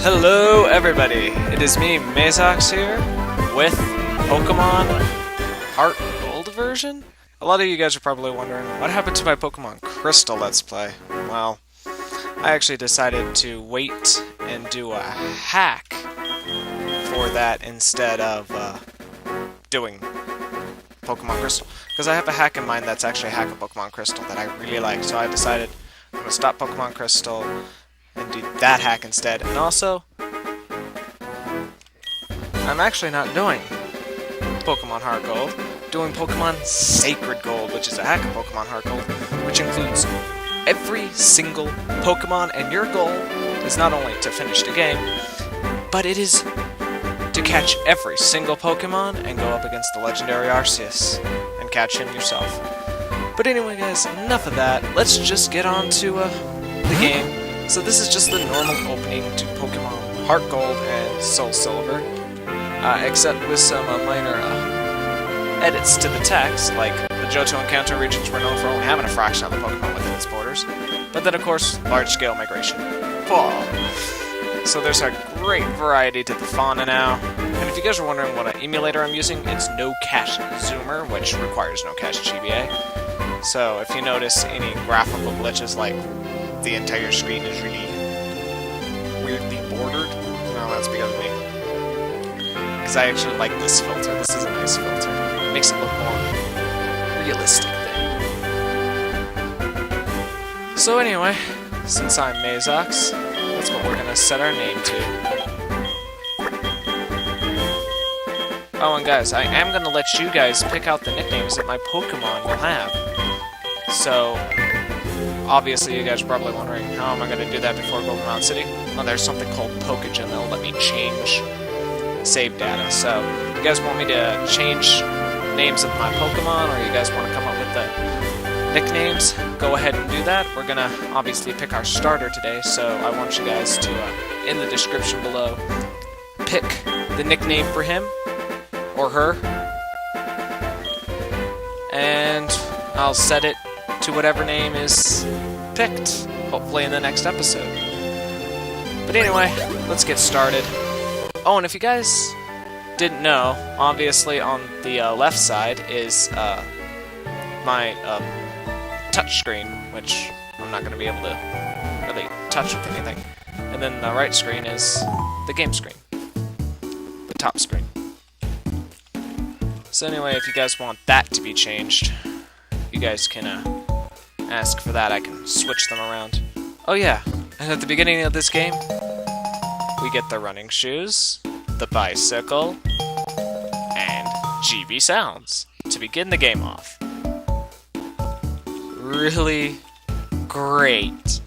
Hello everybody, it is me, Maizox here, with Pokemon Heart Gold version? A lot of you guys are probably wondering, what happened to my Pokemon Crystal Let's Play? Well, I actually decided to wait and do a hack for that instead of doing Pokemon Crystal. Because I have a hack in mind that's actually a hack of Pokemon Crystal that I really like, so I decided I'm going to stop Pokemon Crystal and do that hack instead. And also, I'm actually not doing Pokemon Heart Gold, doing Pokemon Sacred Gold, which is a hack of Pokemon Heart Gold, which includes every single Pokemon, and your goal is not only to finish the game, but it is to catch every single Pokemon and go up against the legendary Arceus and catch him yourself. But anyway guys, enough of that, let's just get on to the game. So this is just the normal opening to Pokemon Heart Gold and Soul Silver, except with some minor edits to the text, like the Johto encounter regions were known for only having a fraction of the Pokemon within its borders, but then of course, large-scale migration. So there's a great variety to the fauna now, and if you guys are wondering what emulator I'm using, it's No Cache Zoomer, which requires no cache GBA. So if you notice any graphical glitches like the entire screen is really weirdly bordered, well, that's because of me. Because I actually like this filter. This is a nice filter. It makes it look more realistic then. So anyway, since I'm Maizox, that's what we're going to set our name to. Oh, and guys, I am going to let you guys pick out the nicknames that my Pokemon will have. So, obviously, you guys are probably wondering, how am I going to do that before Golden Mountain City? Well, there's something called Pokégen that'll let me change save data. So, if you guys want me to change names of my Pokemon, or you guys want to come up with the nicknames, go ahead and do that. We're going to obviously pick our starter today, so I want you guys to, in the description below, pick the nickname for him, or her, and I'll set it to whatever name is picked, hopefully in the next episode. But anyway, let's get started. Oh, and if you guys didn't know, obviously on the left side is my touchscreen, which I'm not going to be able to really touch with anything. And then the right screen is the game screen, the top screen. So anyway, if you guys want that to be changed, you guys can ask for that. I can switch them around. Oh yeah, and at the beginning of this game, we get the running shoes, the bicycle, and GB sounds to begin the game off. Really great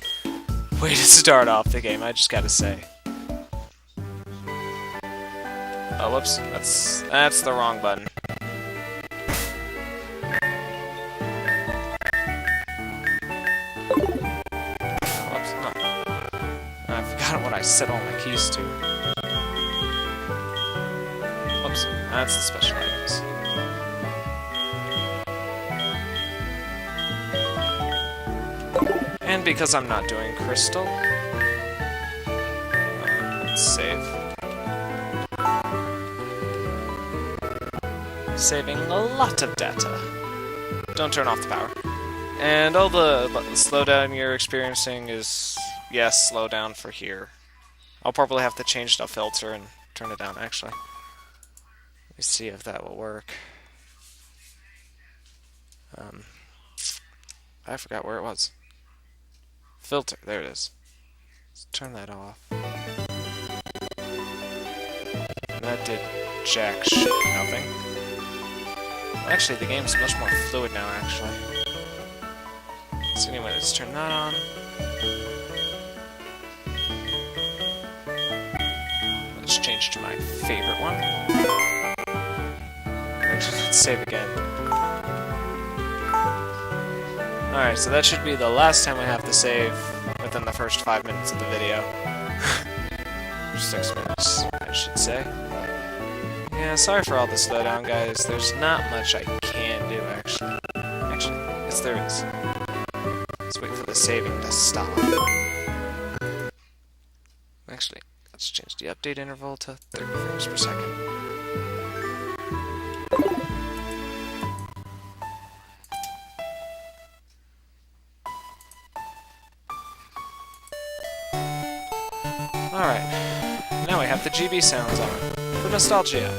way to start off the game, I just gotta say. Oh, whoops, that's the wrong button. What I set all my keys to. Oops, that's the special items. And because I'm not doing Crystal, let's save. Saving a lot of data. Don't turn off the power. And all the slowdown you're experiencing is, yes, slowdown for here. I'll probably have to change the filter and turn it down, actually. Let me see if that will work. I forgot where it was. Filter, there it is. Let's turn that off. And that did jack shit, nothing. Actually, the game's much more fluid now, actually. So anyway, let's turn that on. Let's change to my favorite one. Let's save again. Alright, so that should be the last time we have to save within the first 5 minutes of the video. Or 6 minutes, I should say. Yeah, sorry for all the slowdown, guys. There's not much I can do, actually. Actually, yes there is. Let's wait for the saving to stop. Actually, Let's change the update interval to 30 frames per second. Alright, now we have the GB sounds on, for nostalgia.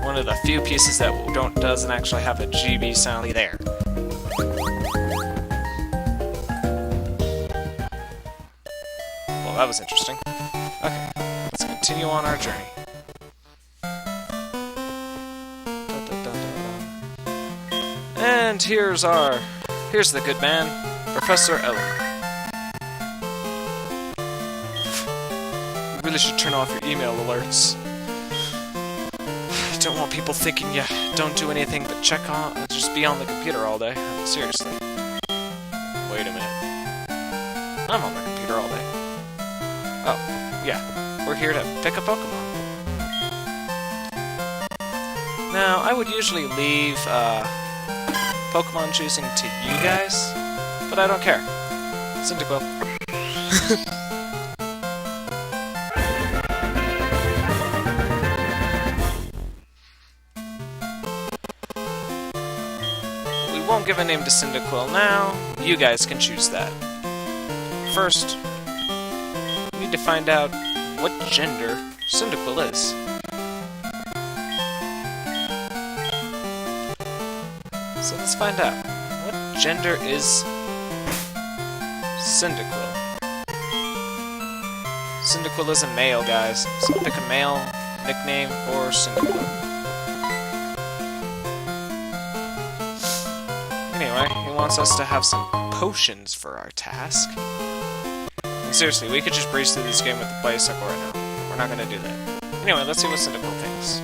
One of the few pieces that doesn't actually have a GB sound there. Well, that was interesting. Okay, let's continue on our journey. And here's the good man, Professor Ellen. You really should turn off your email alerts. I don't want people thinking you don't do anything but just be on the computer all day. Seriously. Wait a minute. I'm on the computer all day. Oh, yeah. We're here to pick a Pokemon. Now, I would usually leave, Pokemon choosing to you guys, but I don't care. Cyndaquil. We won't give a name to Cyndaquil now. You guys can choose that. First, we need to find out what gender Cyndaquil is. So let's find out. What gender is Cyndaquil? Cyndaquil is a male, guys. So pick a male nickname for Cyndaquil. Anyway, he wants us to have some potions for our task. And seriously, we could just breeze through this game with the bicycle right now. We're not gonna do that. Anyway, let's see what Cyndaquil thinks.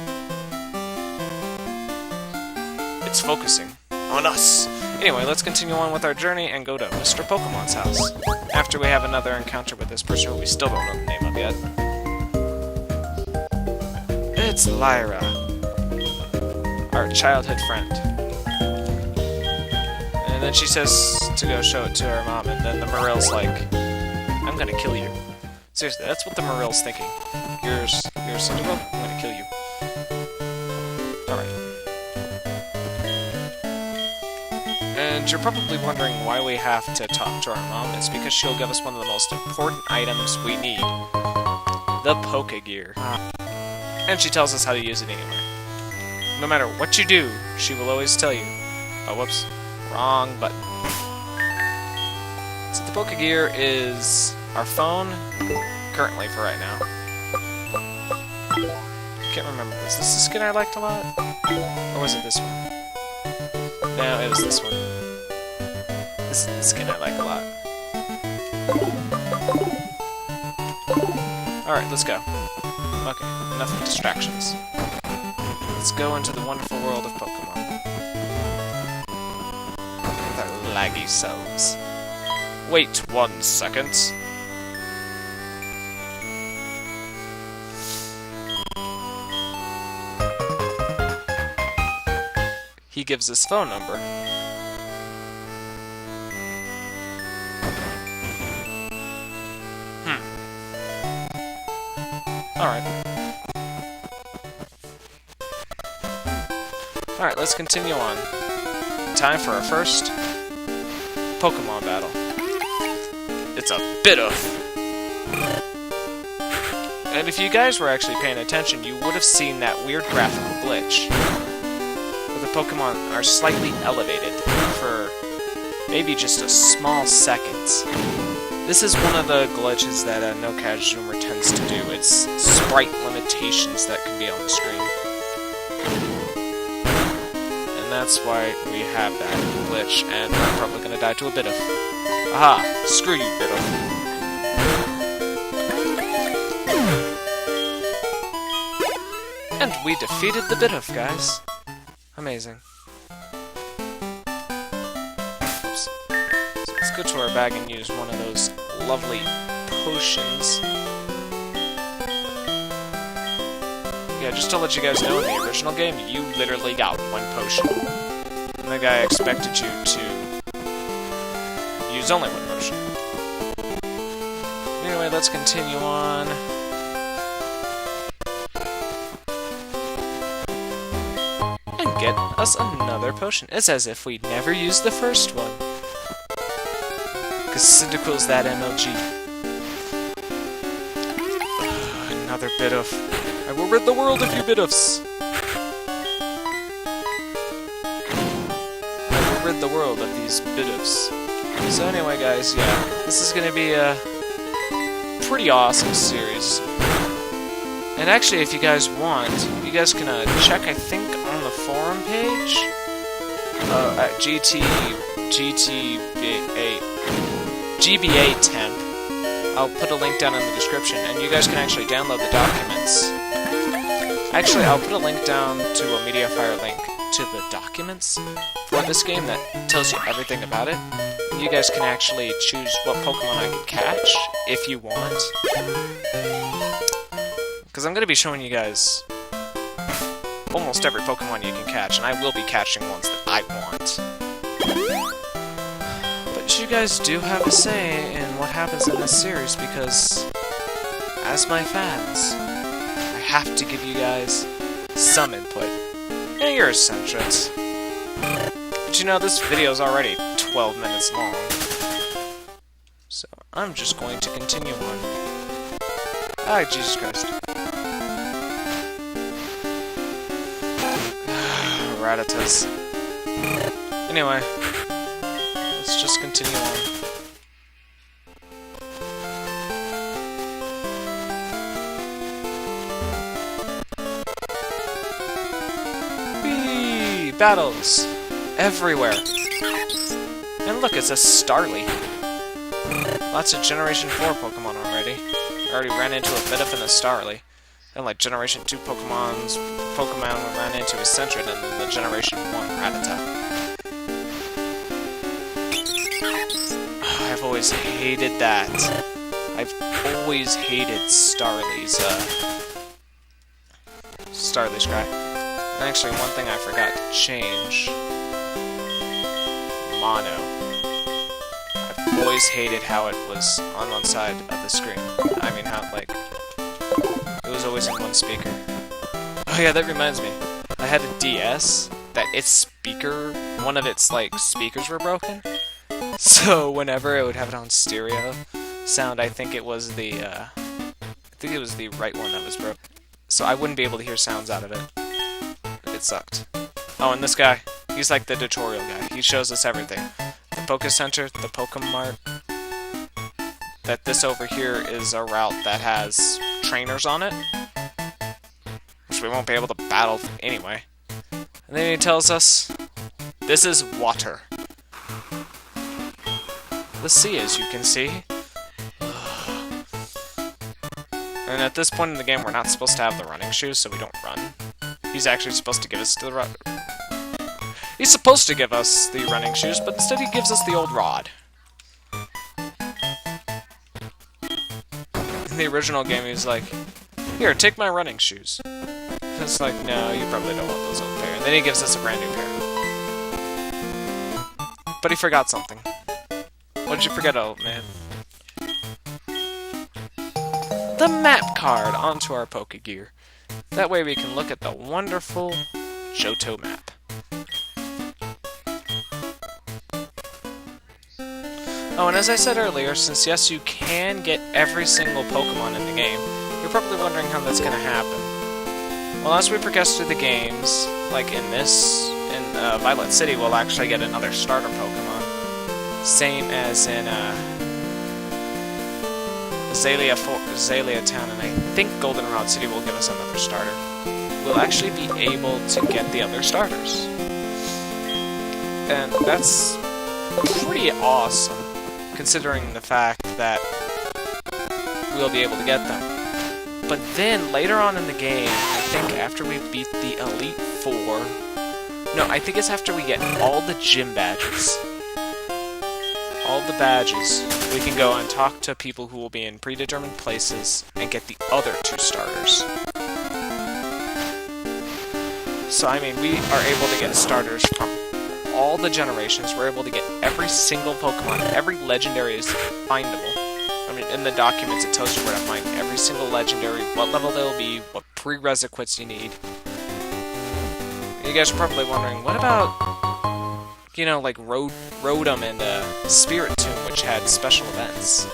It's focusing on us. Anyway, let's continue on with our journey and go to Mr. Pokemon's house. After we have another encounter with this person who we still don't know the name of yet. It's Lyra, our childhood friend. And then she says to go show it to her mom, and then the Morill's like, I'm gonna kill you. Seriously, that's what the Morill's thinking. You're Cyndaquil? I'm gonna kill you. Alright. And you're probably wondering why we have to talk to our mom. It's because she'll give us one of the most important items we need. The Pokegear. And she tells us how to use it anyway. No matter what you do, she will always tell you. Oh, whoops. Wrong button. So the Pokegear is our phone, currently for right now. Can't remember. Was this the skin I liked a lot? Or was it this one? No, it was this one. This is the skin I like a lot. Alright, let's go. Okay, enough of distractions. Let's go into the wonderful world of Pokemon. With our laggy selves. Wait 1 second. He gives his phone number. Alright. Alright, let's continue on. Time for our first Pokemon battle. It's a Bidoof! And if you guys were actually paying attention, you would have seen that weird graphical glitch. Where the Pokemon are slightly elevated for maybe just a small second. This is one of the glitches that No-Cash Zoomer tends to do. It's sprite limitations that can be on the screen. And that's why we have that glitch, and I'm probably gonna die to a Bidoof. Aha! Screw you, Bidoof. And we defeated the Bidoof, guys. Amazing. Oops. So let's go to our bag and use one of those lovely potions. Yeah, just to let you guys know, in the original game, you literally got 1 potion. And the guy expected you to use only one potion. Anyway, let's continue on. And get us another potion. It's as if we never used the first one. Because Cyndaquil's that MLG. Another Bidoff. I will rid the world of you Bidoffs! I will rid the world of these Bidoffs. So anyway, guys, yeah. This is gonna be a pretty awesome series. And actually, if you guys want, you guys can check, I think, on the forum page at GBA Temp. I'll put a link down in the description, and you guys can actually download the documents. Actually, I'll put a link down to a MediaFire link to the documents for this game that tells you everything about it. You guys can actually choose what Pokemon I can catch, if you want. Because I'm going to be showing you guys almost every Pokemon you can catch, and I will be catching ones that I want. But you guys do have a say in what happens in this series, because as my fans, I have to give you guys some input. And you're eccentrics. But you know, this video is already 12 minutes long. So I'm just going to continue on. Ah, Jesus Christ. Rattatas. Anyway, let's just continue on. Whee! Battles! Everywhere! And look, it's a Starly. Lots of Generation 4 Pokemon already. I already ran into a Bidoff and a Starly. And like Generation 2 Pokemon we ran into a Sentret, and then the Generation 1 Rattata. Oh, I've always hated that. I've always hated Starly's cry. And actually, one thing I forgot to change. Mono. I've always hated how it was on one side of the screen. I mean, how, like, it was always in one speaker. Oh yeah, that reminds me. I had a DS that one of its, like, speakers were broken. So whenever it would have it on stereo sound, I think it was the right one that was broken. So I wouldn't be able to hear sounds out of it. It sucked. Oh, and this guy. He's like the tutorial guy. He shows us everything. The Poké Center, the Pokemart. That this over here is a route that has trainers on it. Which we won't be able to battle anyway. And then he tells us, this is water. The sea, as you can see. And at this point in the game, we're not supposed to have the running shoes, so we don't run. He's actually supposed to give us the He's supposed to give us the running shoes, but instead he gives us the old rod. In the original game, he's like, here, take my running shoes. It's like, no, you probably don't want those old pair. And then he gives us a brand new pair. But he forgot something. What did you forget, old man? The map card onto our Pokegear. That way we can look at the wonderful Johto map. Oh, and as I said earlier, since yes, you can get every single Pokemon in the game, you're probably wondering how that's going to happen. Well, as we progress through the games, like in Violet City, we'll actually get another starter Pokemon. Same as in Azalea Town, and I think Goldenrod City will give us another starter. We'll actually be able to get the other starters. And that's pretty awesome, considering the fact that we'll be able to get them. But then, later on in the game, I think after we beat the Elite Four... No, I think it's after we get all the gym badges. All the badges, we can go and talk to people who will be in predetermined places and get the other two starters. So, I mean, we are able to get starters from all the generations, we're able to get every single Pokemon, every legendary is findable. I mean, in the documents it tells you where to find every single legendary, what level they'll be, what prerequisites you need. You guys are probably wondering, what about, you know, like Rotom and Spirit Tomb, which had special events?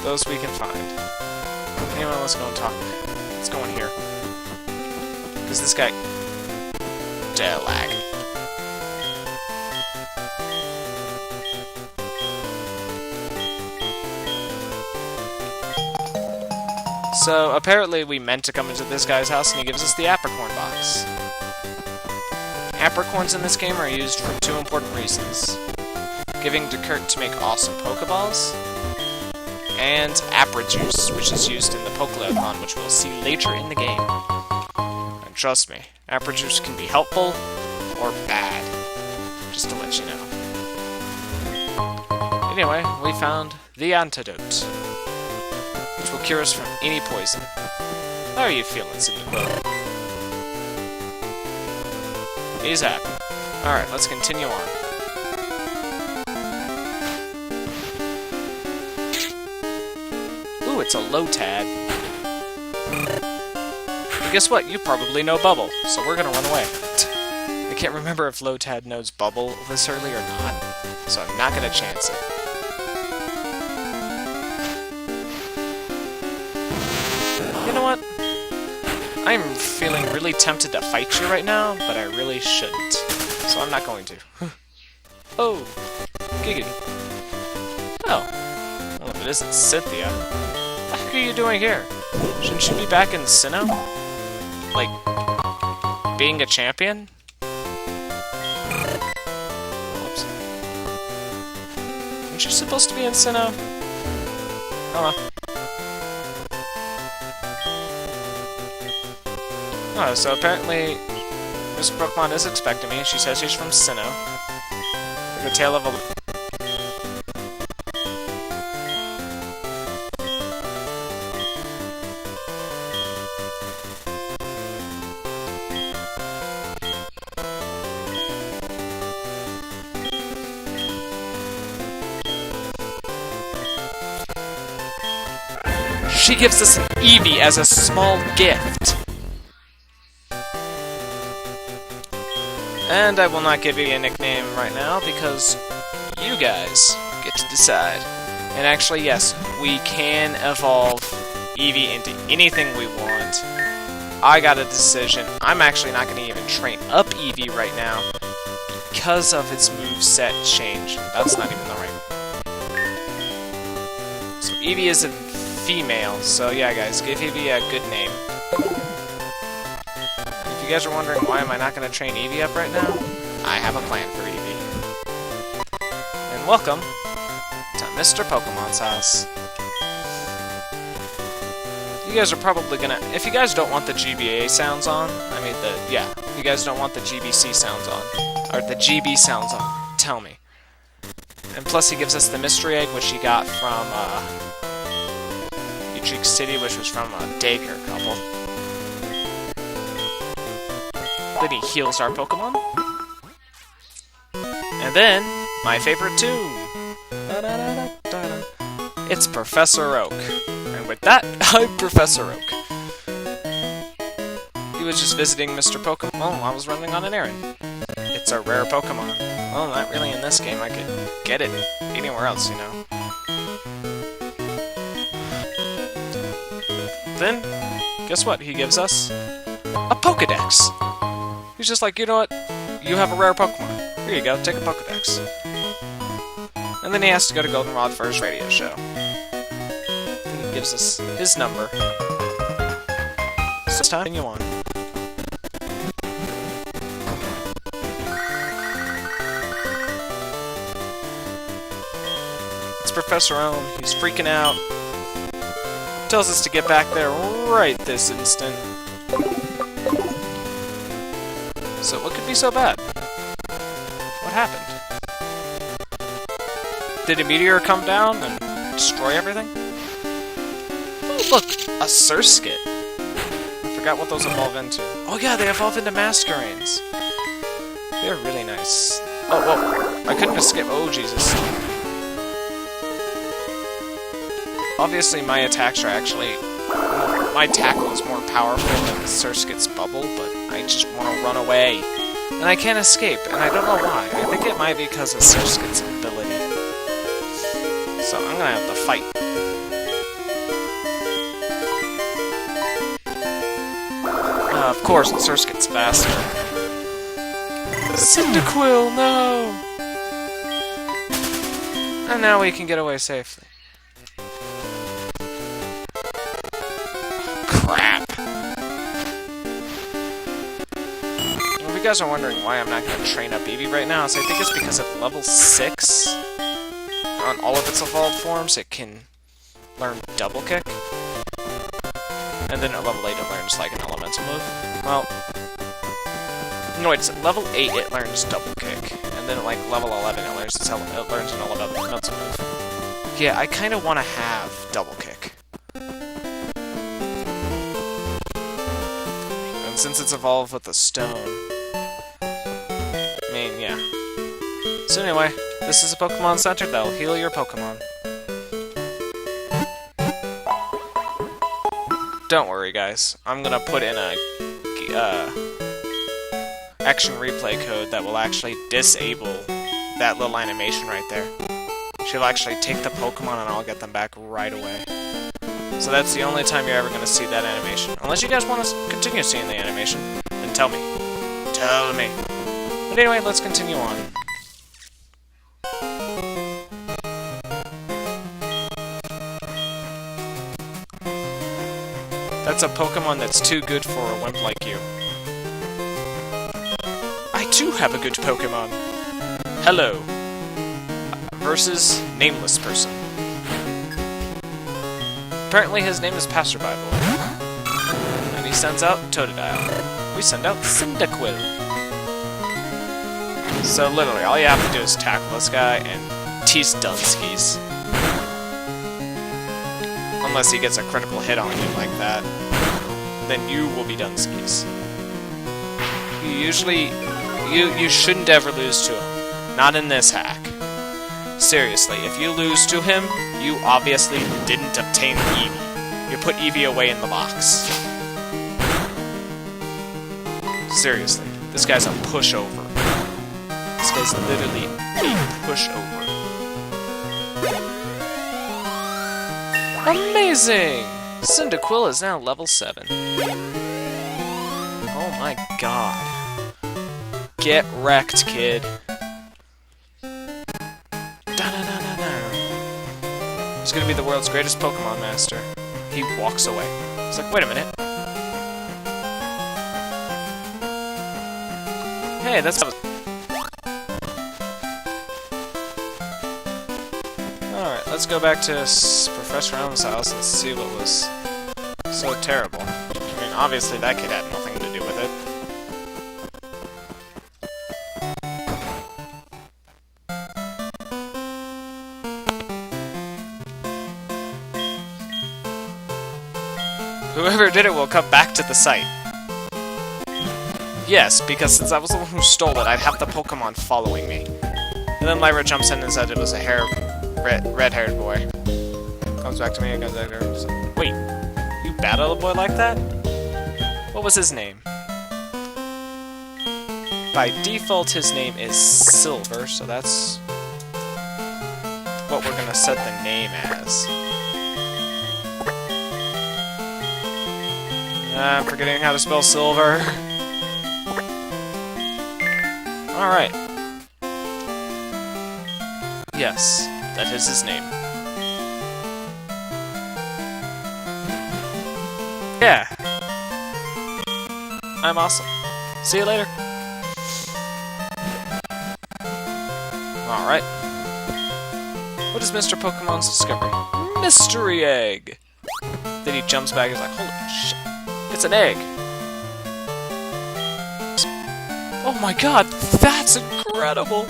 Those we can find. Anyway, let's go and talk. Let's go in here. Because this guy... lag. So, apparently we meant to come into this guy's house and he gives us the Apricorn box. Apricorns in this game are used for two important reasons. Giving to Kurt to make awesome Pokeballs, and Aprijuice, which is used in the Pokelethon, which we'll see later in the game. And trust me, Aprijuice can be helpful or bad, just to let you know. Anyway, we found the antidote, which will cure us from any poison. How are you feeling, Cyndaquil? He's happy. Alright, let's continue on. Ooh, it's a Lotad. But guess what? You probably know Bubble, so we're gonna run away. I can't remember if Lotad knows Bubble this early or not, so I'm not gonna chance it. You know what? I'm feeling really tempted to fight you right now, but I really shouldn't. So I'm not going to. Oh, giggity. Oh, well, if it isn't Cynthia, what the heck are you doing here? Shouldn't you be back in Sinnoh? Like, being a champion? Whoops. Aren't you supposed to be in Sinnoh? Oh, oh, so apparently Miss Pokemon is expecting me. She says she's from Sinnoh. Like a tale of a... She gives us an Eevee as a small gift. And I will not give you a nickname right now, because you guys get to decide. And actually, yes, we can evolve Eevee into anything we want. I got a decision. I'm actually not going to even train up Eevee right now, because of its moveset change. That's not even the right... So Eevee is a female, so yeah guys, give Eevee a good name. If you guys are wondering why am I not going to train Eevee up right now, I have a plan for Eevee. And welcome to Mr. Pokemon's house. You guys are probably gonna... If you guys don't want the GBA sounds on, I mean if you guys don't want the GBC sounds on, or the GB sounds on, tell me. And plus he gives us the mystery egg, which he got from, Utrecht City, which was from a daycare couple. Then he heals our Pokemon. And then, my favorite too. It's Professor Oak. And with that, I'm Professor Oak. He was just visiting Mr. Pokemon while I was running on an errand. It's a rare Pokemon. Well, not really in this game. I could get it anywhere else, you know. Then, guess what? He gives us a Pokedex. He's just like, you know what? You have a rare Pokemon. Here you go, take a Pokedex. And then he has to go to Goldenrod for his radio show. And he gives us his number. So it's time to continue on. It's Professor Elm. He's freaking out. Tells us to get back there right this instant. So what could be so bad? What happened? Did a meteor come down and destroy everything? Oh, look! A Surskit! I forgot what those evolve into. Oh yeah, they evolve into Masquerades. They're really nice. Oh, whoa. I couldn't escape. Oh, Jesus. Obviously, my attacks are actually... My tackle is more powerful than Surskit's bubble, but I just want to run away. And I can't escape, and I don't know why. I think it might be because of Surskit's ability. So I'm gonna have to fight. Of course, Surskit's faster. Cyndaquil, no! And now we can get away safely. Crap! If you guys are wondering why I'm not going to train up Eevee right now, so I think it's because at level 6, on all of its evolved forms, it can learn Double Kick. And then at level 8 it learns like an elemental move. Well, no, it's at level 8 it learns Double Kick, and then at like level 11 it learns an elemental move. Yeah, I kind of want to have Double Kick. And since it's evolved with the stone, I mean, yeah. So anyway, this is a Pokemon Center that'll heal your Pokemon. Don't worry, guys. I'm gonna put in a action replay code that will actually disable that little animation right there. She'll actually take the Pokemon and I'll get them back right away. So that's the only time you're ever gonna see that animation. Unless you guys want to continue seeing the animation, then tell me. Tell me. But anyway, let's continue on. That's a Pokemon that's too good for a wimp like you. I too have a good Pokemon. Hello. Versus nameless person. Apparently his name is Passerby Boy. And he sends out Totodile. We send out Cyndaquil. So literally, all you have to do is tackle this guy and tease Dunskies. Unless he gets a critical hit on you like that, then you will be Dunskies. You shouldn't ever lose to him. Not in this hack. Seriously, if you lose to him, you obviously didn't obtain Eevee. You put Eevee away in the box. Seriously, this guy's a pushover. This guy's literally a pushover. Amazing! Cyndaquil is now level 7. Oh my god. Get wrecked, kid. He's gonna be the world's greatest Pokemon master. He walks away. He's like, wait a minute. Hey, that's... Alright, let's go back to Professor Elm's house and see what was so terrible. I mean, obviously that kid had nothing to do with it. Whoever did it will come back to the site. Yes, because since I was the one who stole it, I'd have the Pokemon following me. And then Lyra jumps in and said it was a red-haired boy. Comes back to me and goes back there. Wait, you battle a boy like that? What was his name? By default, his name is Silver, so that's what we're gonna set the name as. I'm forgetting how to spell silver. Alright. Yes, that is his name. Yeah. I'm awesome. See you later. Alright. What is Mr. Pokemon's discovery? Mystery egg! Then he jumps back and is like, holy shit. It's an egg! Oh my god, that's incredible!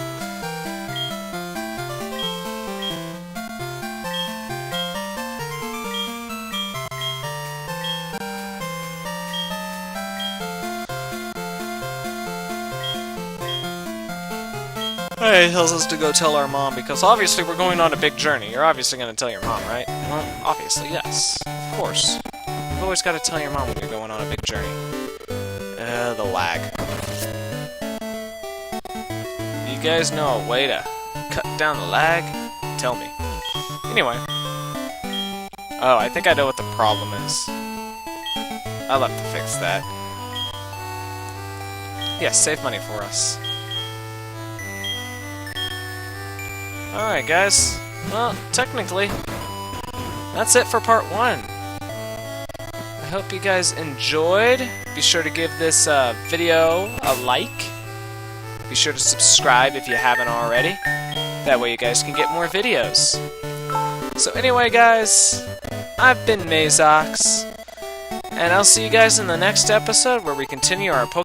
Hey, he tells us to go tell our mom, because obviously we're going on a big journey. You're obviously going to tell your mom, right? Well, obviously, yes. Of course. You've always got to tell your mom when you're going on a big journey. The lag. You guys know a way to cut down the lag? Tell me. Anyway. Oh, I think I know what the problem is. I'll have to fix that. Yes, save money for us. Alright, guys. Well, technically, that's it for part 1. I hope you guys enjoyed. Be sure to give this video a like. Be sure to subscribe if you haven't already. That way you guys can get more videos. So anyway, guys, I've been Maizox, and I'll see you guys in the next episode where we continue our Pokemon